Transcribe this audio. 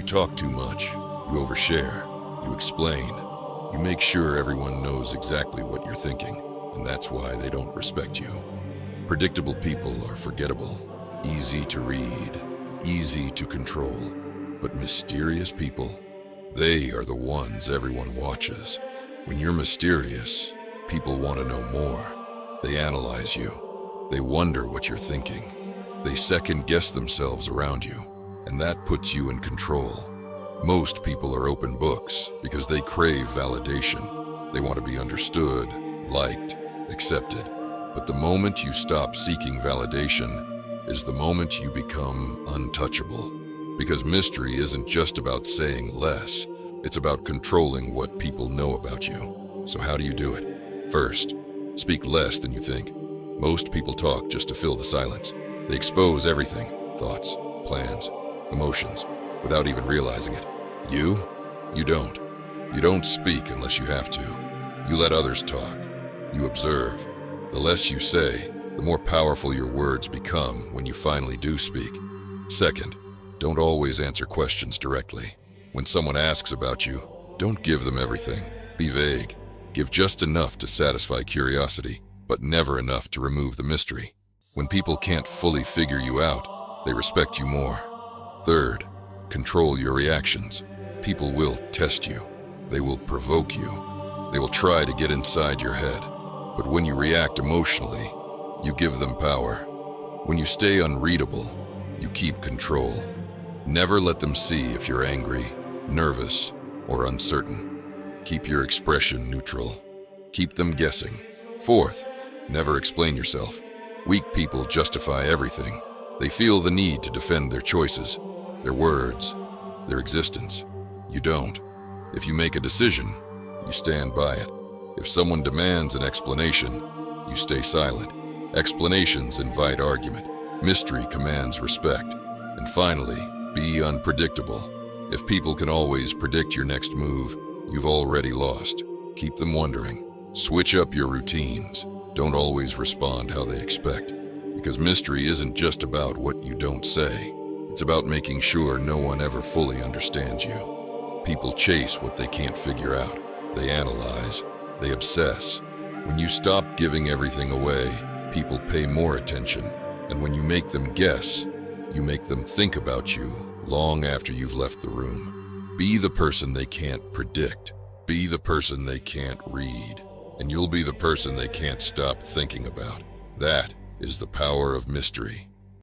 talk too much, you overshare, you explain, you make sure everyone knows exactly what you're thinking, and that's why they don't respect you. Predictable people are forgettable, easy to read, easy to control, but mysterious people, they are the ones everyone watches. When you're mysterious, people want to know more. They analyze you. They wonder what you're thinking. They second-guess themselves around you, and that puts you in control. Most people are open books because they crave validation. They want to be understood, liked, accepted. But the moment you stop seeking validation is the moment you become untouchable. Because mystery isn't just about saying less, it's about controlling what people know about you. So how do you do it? First, speak less than you think. Most people talk just to fill the silence. They expose everything, thoughts, plans, emotions, without even realizing it. You don't. You don't speak unless you have to. You let others talk. You observe. The less you say, the more powerful your words become when you finally do speak. Second, don't always answer questions directly. When someone asks about you, don't give them everything. Be vague. Give just enough to satisfy curiosity, but never enough to remove the mystery. When people can't fully figure you out, they respect you more. Third, control your reactions. People will test you. They will provoke you. They will try to get inside your head. But when you react emotionally, you give them power. When you stay unreadable, you keep control. Never let them see if you're angry, nervous, or uncertain. Keep your expression neutral. Keep them guessing. Fourth, never explain yourself. Weak people justify everything. They feel the need to defend their choices, their words, their existence. You don't. If you make a decision, you stand by it. If someone demands an explanation, you stay silent. Explanations invite argument. Mystery commands respect. And finally, be unpredictable. If people can always predict your next move, you've already lost. Keep them wondering. Switch up your routines. Don't always respond how they expect. Because mystery isn't just about what you don't say. It's about making sure no one ever fully understands you. People chase what they can't figure out. They analyze. They obsess. When you stop giving everything away, people pay more attention. And when you make them guess, you make them think about you long after you've left the room. Be the person they can't predict. Be the person they can't read. And you'll be the person they can't stop thinking about. That is the power of mystery.